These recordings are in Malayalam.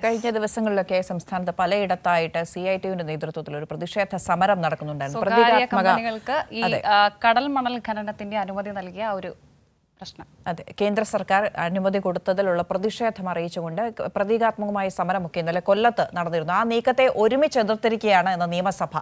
കഴിഞ്ഞ ദിവസങ്ങളിലൊക്കെ സംസ്ഥാനത്ത് പലയിടത്തായിട്ട് CITUവിന്റെ നേതൃത്വത്തിൽ ഒരു പ്രതിഷേധ സമരം നടക്കുന്നുണ്ടായിരുന്നു. കമ്പനികൾക്ക് ഈ കടൽ മണൽ ഖനനത്തിന്റെ അനുമതി നൽകിയ ഒരു പ്രശ്നം. അതെ, കേന്ദ്ര സർക്കാർ അനുമതി കൊടുത്തതിലുള്ള പ്രതിഷേധം അറിയിച്ചുകൊണ്ട് പ്രതീകാത്മകമായ സമരമൊക്കെ ഇന്നലെ കൊല്ലത്ത് നടന്നിരുന്നു. ആ നീക്കത്തെ ഒരുമിച്ച് എതിർത്തിരിക്കുകയാണ് എന്ന നിയമസഭ.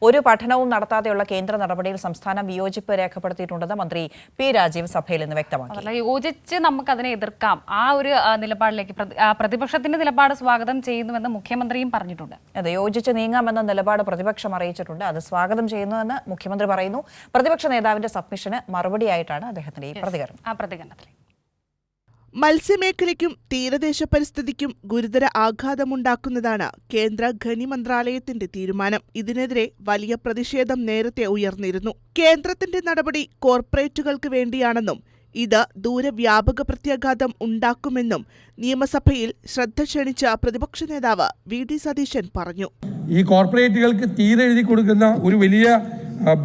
ഒരു പഠനവും നടത്താതെയുള്ള കേന്ദ്ര നടപടിയിൽ സംസ്ഥാനം വിയോജിപ്പ് രേഖപ്പെടുത്തിയിട്ടുണ്ടെന്ന് മന്ത്രി P. രാജീവ് സഭയിൽ നിന്ന് വ്യക്തമാക്കി. യോജിച്ച് നമുക്കതിനെ എതിർക്കാം, ആ ഒരു നിലപാടിലേക്ക് പ്രതിപക്ഷത്തിന്റെ നിലപാട് സ്വാഗതം ചെയ്യുന്നുവെന്ന് മുഖ്യമന്ത്രിയും പറഞ്ഞിട്ടുണ്ട്. അതെ, യോജിച്ച് നീങ്ങാമെന്ന നിലപാട് പ്രതിപക്ഷം അറിയിച്ചിട്ടുണ്ട്. അത് സ്വാഗതം ചെയ്യുന്നുവെന്ന് മുഖ്യമന്ത്രി പറയുന്നു. പ്രതിപക്ഷ നേതാവിന്റെ സബ്മിഷന് മറുപടിയായിട്ടാണ് അദ്ദേഹത്തിന്റെ ഈ പ്രതികരണം. മത്സ്യമേഖലയ്ക്കും തീരദേശ പരിസ്ഥിതിക്കും ഗുരുതര ആഘാതമുണ്ടാക്കുന്നതാണ് കേന്ദ്ര ഖനി മന്ത്രാലയത്തിന്റെ തീരുമാനം. ഇതിനെതിരെ വലിയ പ്രതിഷേധം നേരത്തെ ഉയർന്നിരുന്നു. കേന്ദ്രത്തിന്റെ നടപടി കോർപ്പറേറ്റുകൾക്ക് വേണ്ടിയാണെന്നും ഇത് ദൂരവ്യാപക പ്രത്യാഘാതം ഉണ്ടാക്കുമെന്നും നിയമസഭയിൽ ശ്രദ്ധ ക്ഷണിച്ച പ്രതിപക്ഷ നേതാവ് V.D. സതീശൻ പറഞ്ഞു. ഈ കോർപ്പറേറ്റുകൾക്ക് തീരെഴുതി കൊടുക്കുന്ന ഒരു വലിയ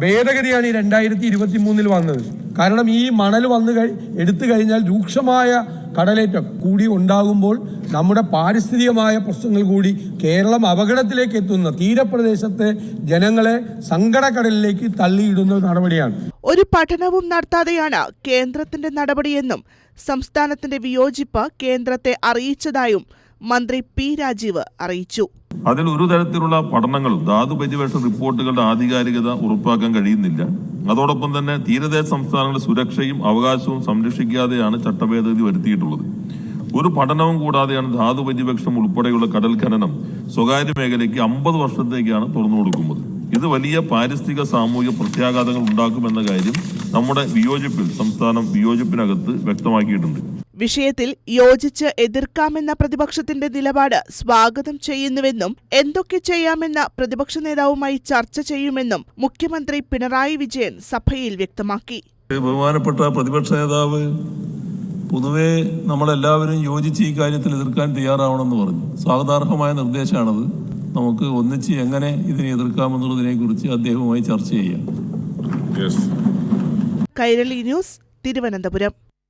ഭേദഗതിയാണ് ഈ 2023 വന്നത്. കാരണം ഈ മണൽ എടുത്തു കഴിഞ്ഞാൽ രൂക്ഷമായ കടലേറ്റം കൂടി ഉണ്ടാകുമ്പോൾ നമ്മുടെ പാരിസ്ഥിതികമായ പ്രശ്നങ്ങൾ കൂടി കേരളം അപകടത്തിലേക്ക് എത്തുന്ന തീരപ്രദേശത്തെ ജനങ്ങളെ സങ്കടക്കടലിലേക്ക് തള്ളിയിടുന്ന നടപടിയാണ്. ഒരു പഠനവും നടത്താതെയാണ് കേന്ദ്രത്തിന്റെ നടപടിയെന്നും സംസ്ഥാനത്തിന്റെ വിയോജിപ്പ് കേന്ദ്രത്തെ അറിയിച്ചതായും മന്ത്രി P. രാജീവ് അറിയിച്ചു. അതിൽ ഒരു തരത്തിലുള്ള പഠനങ്ങളും ധാതുപര്യവേഷ റിപ്പോർട്ടുകളുടെ ആധികാരികത ഉറപ്പാക്കാൻ കഴിയുന്നില്ല. അതോടൊപ്പം തന്നെ തീരദേശ സംസ്ഥാനങ്ങളുടെ സുരക്ഷയും അവകാശവും സംരക്ഷിക്കാതെയാണ് ചട്ടഭേദഗതി വരുത്തിയിട്ടുള്ളത്. ഒരു പഠനവും കൂടാതെയാണ് ധാതുപര്യവേക്ഷണം ഉൾപ്പെടെയുള്ള കടൽ ഖനനം സ്വകാര്യ മേഖലയ്ക്ക് 50 വർഷത്തേക്കാണ് തുറന്നു കൊടുക്കുന്നത്. ഇത് വലിയ പാരിസ്ഥിതിക സാമൂഹിക പ്രത്യാഘാതങ്ങൾ ഉണ്ടാക്കുമെന്ന കാര്യം നമ്മുടെ സംസ്ഥാനം വിയോജിപ്പിനകത്ത് വ്യക്തമാക്കിയിട്ടുണ്ട്. വിഷയത്തിൽ യോജിച്ച് എതിർക്കാമെന്ന പ്രതിപക്ഷത്തിന്റെ നിലപാട് സ്വാഗതം ചെയ്യുന്നുവെന്നും എന്തൊക്കെ ചെയ്യാമെന്ന പ്രതിപക്ഷ നേതാവുമായി ചർച്ച ചെയ്യുമെന്നും മുഖ്യമന്ത്രി പിണറായി വിജയൻ സഭയിൽ വ്യക്തമാക്കി. ബഹുമാനപ്പെട്ട പ്രതിപക്ഷ നേതാവ് പൊതുവെ നമ്മളെല്ലാവരും യോജിച്ച് ഈ കാര്യത്തിൽ എതിർക്കാൻ തയ്യാറാവണമെന്ന് പറഞ്ഞു. സ്വാഗതാർഹമായ നിർദ്ദേശമാണത്. നമുക്ക് ഒന്നിച്ച് എങ്ങനെ ഇതിനെ എതിർക്കാമെന്നുള്ളതിനെ കുറിച്ച് അദ്ദേഹവുമായി ചർച്ച ചെയ്യാം. കൈരളി ന്യൂസ്, തിരുവനന്തപുരം.